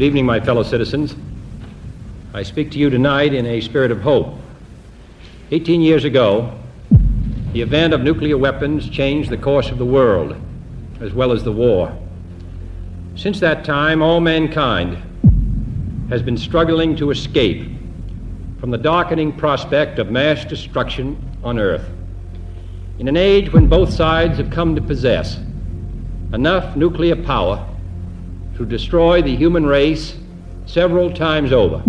evening, my fellow citizens. I speak to you tonight in a spirit of hope. 18 years ago, the event of nuclear weapons changed the course of the world, as well as the war. Since that time, all mankind has been struggling to escape from the darkening prospect of mass destruction on Earth. In an age when both sides have come to possess enough nuclear power to destroy the human race several times over.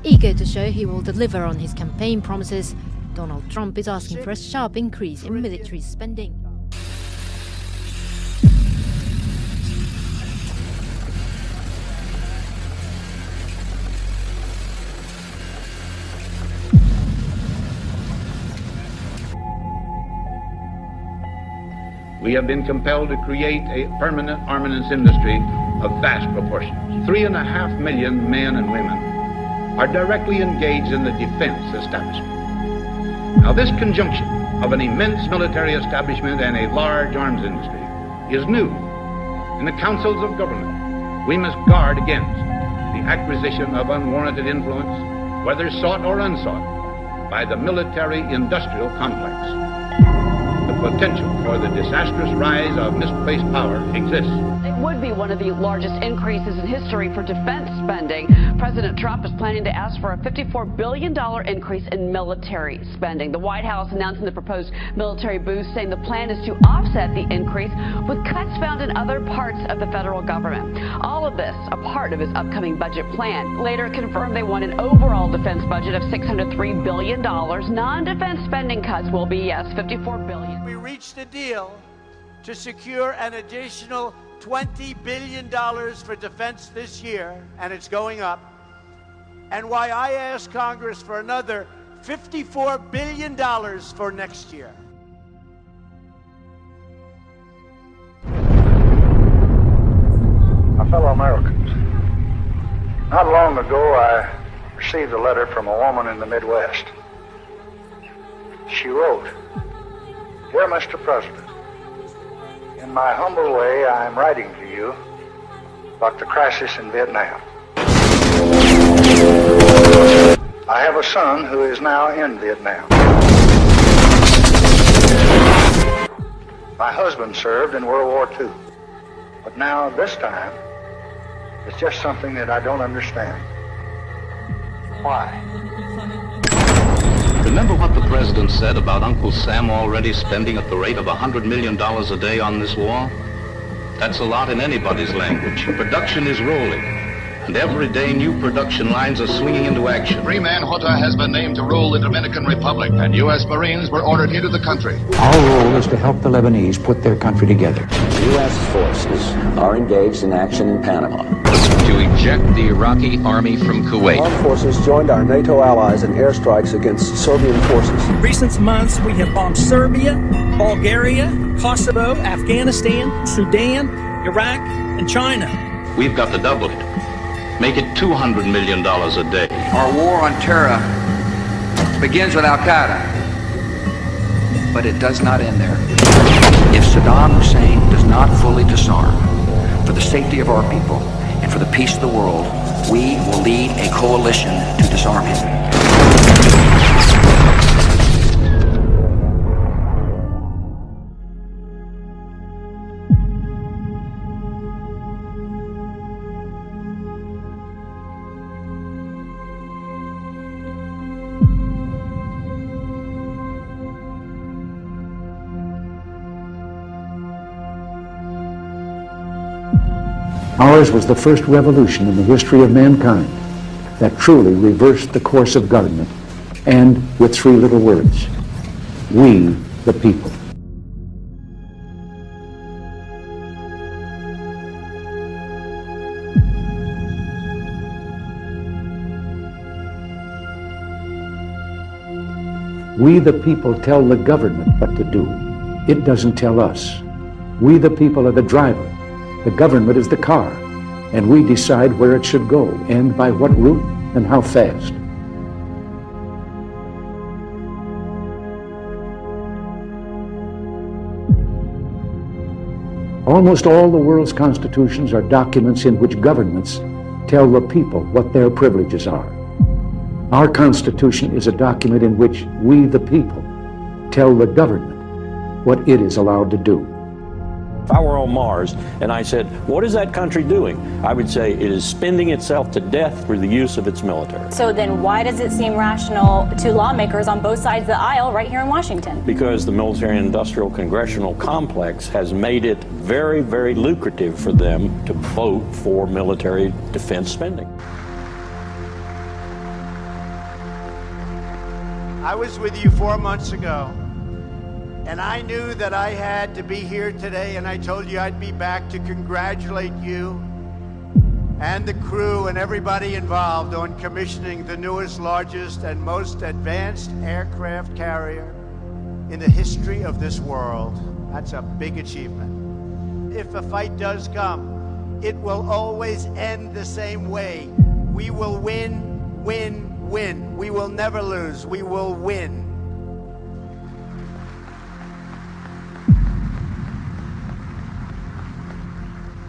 Eager to show he will deliver on his campaign promises, Donald Trump is asking for a sharp increase in military spending. We have been compelled to create a permanent armaments industry of vast proportions. 3.5 million men and women are directly engaged in the defense establishment. Now, this conjunction of an immense military establishment and a large arms industry is new. In the councils of government, we must guard against the acquisition of unwarranted influence, whether sought or unsought, by the military-industrial complex. The potential for the disastrous rise of misplaced power exists. It would be one of the largest increases in history for defense spending. President Trump is planning to ask for a $54 billion increase in military spending. The White House announcing the proposed military boost, saying the plan is to offset the increase with cuts found in other parts of the federal government. All of this a part of his upcoming budget plan. Later confirmed they want an overall defense budget of $603 billion. Non-defense spending cuts will be, yes, $54 billion. We reached a deal to secure an additional $20 billion for defense this year, and it's going up. And why I asked Congress for another $54 billion for next year. My fellow Americans, not long ago I received a letter from a woman in the Midwest. She wrote, "Dear Mr. President, in my humble way, I am writing to you about the crisis in Vietnam. I have a son who is now in Vietnam. My husband served in World War II, but now this time, it's just something that I don't understand. Why?" Remember what the president said about Uncle Sam already spending at the rate of $100 million a day on this war? That's a lot in anybody's language. Production is rolling, and every day new production lines are swinging into action. Freeman Hota has been named to rule the Dominican Republic, and U.S. Marines were ordered into the country. Our role is to help the Lebanese put their country together. U.S. forces are engaged in action in Panama. To eject the Iraqi army from Kuwait. Armed forces joined our NATO allies in airstrikes against Serbian forces. In recent months, we have bombed Serbia, Bulgaria, Kosovo, Afghanistan, Sudan, Iraq, and China. We've got to double it. Make it $200 million a day. Our war on terror begins with Al-Qaeda, but it does not end there. If Saddam Hussein does not fully disarm, for the safety of our people and for the peace of the world, we will lead a coalition to disarm him. Ours was the first revolution in the history of mankind that truly reversed the course of government, and with three little words: we, the people. We, the people, tell the government what to do. It doesn't tell us. We, the people, are the driver. The government is the car, and we decide where it should go and by what route and how fast. Almost all the world's constitutions are documents in which governments tell the people what their privileges are. Our Constitution is a document in which we, the people, tell the government what it is allowed to do. If I were on Mars and I said, what is that country doing? I would say it is spending itself to death through the use of its military. So then why does it seem rational to lawmakers on both sides of the aisle right here in Washington? Because the military-industrial congressional complex has made it very, very lucrative for them to vote for military defense spending. I was with you 4 months ago, and I knew that I had to be here today, and I told you I'd be back to congratulate you and the crew and everybody involved on commissioning the newest, largest, and most advanced aircraft carrier in the history of this world. That's a big achievement. If a fight does come, it will always end the same way. We will win, win, win. We will never lose. We will win.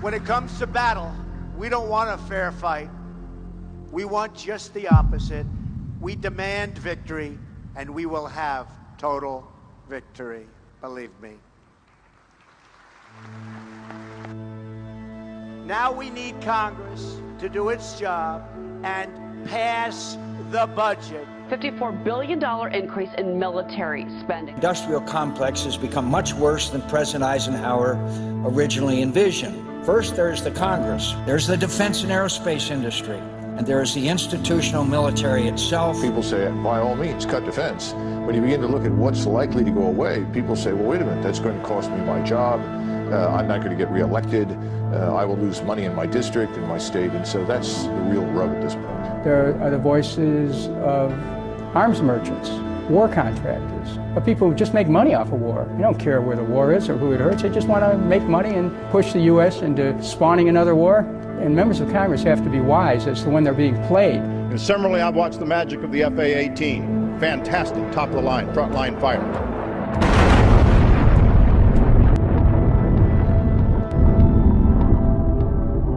When it comes to battle, we don't want a fair fight. We want just the opposite. We demand victory, and we will have total victory. Believe me. Now we need Congress to do its job and pass the budget. $54 billion increase in military spending. The industrial complex has become much worse than President Eisenhower originally envisioned. First, there's the Congress. There's the defense and aerospace industry. And there's the institutional military itself. People say, by all means, cut defense. When you begin to look at what's likely to go away, people say, well, wait a minute, that's going to cost me my job. I'm not going to get reelected. I will lose money in my district, in my state. And so that's the real rub at this point. There are the voices of arms merchants, war contractors, of people who just make money off of war. They don't care where the war is or who it hurts. They just want to make money and push the U.S. into spawning another war. And members of Congress have to be wise as to when they're being played. And similarly, I've watched the magic of the FA-18. Fantastic, top of the line, front line fighter.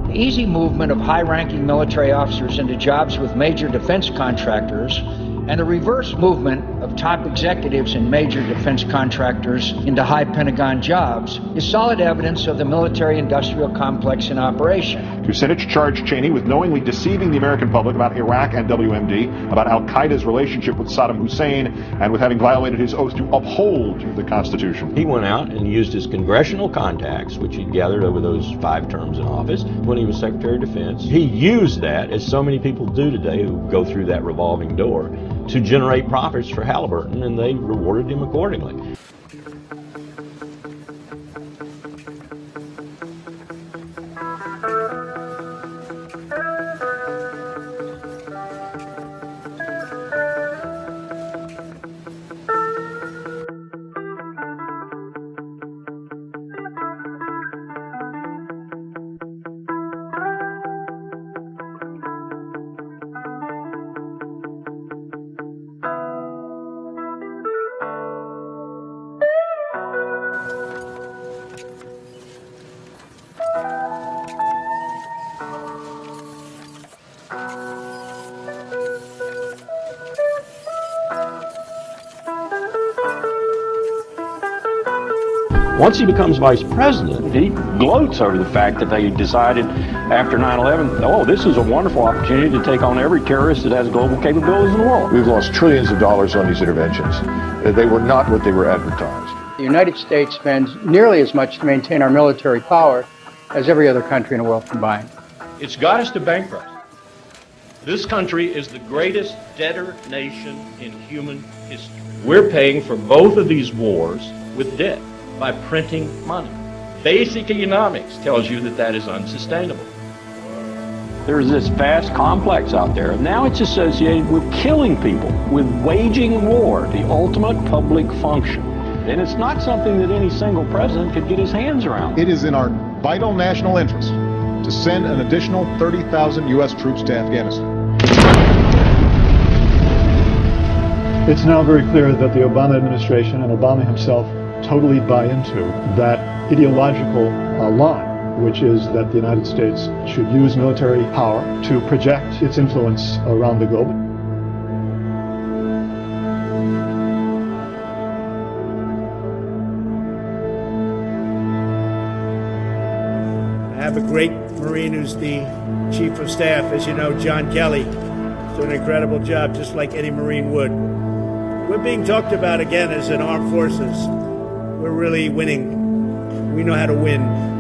The easy movement of high-ranking military officers into jobs with major defense contractors and the reverse movement of top executives in major defense contractors into high Pentagon jobs is solid evidence of the military-industrial complex in operation. Two senators charged Cheney with knowingly deceiving the American public about Iraq and WMD, about al-Qaeda's relationship with Saddam Hussein, and with having violated his oath to uphold the Constitution. He went out and used his congressional contacts, which he'd gathered over those 5 terms in office when he was Secretary of Defense. He used that, as so many people do today who go through that revolving door, to generate profits for Halliburton, and they rewarded him accordingly. Once he becomes vice president, he gloats over the fact that they decided after 9/11, oh, this is a wonderful opportunity to take on every terrorist that has global capabilities in the world. We've lost trillions of dollars on these interventions. They were not what they were advertised. The United States spends nearly as much to maintain our military power as every other country in the world combined. It's got us to bankruptcy. This country is the greatest debtor nation in human history. We're paying for both of these wars with debt by printing money. Basic economics tells you that that is unsustainable. There's this vast complex out there. Now it's associated with killing people, with waging war, the ultimate public function. And it's not something that any single president could get his hands around. It is in our vital national interest to send an additional 30,000 U.S. troops to Afghanistan. It's now very clear that the Obama administration and Obama himself totally buy into that ideological line, which is that the United States should use military power to project its influence around the globe. I have a great Marine who's the Chief of Staff, as you know, John Kelly. He's doing an incredible job, just like any Marine would. We're being talked about again as an armed forces. We're really winning. We know how to win.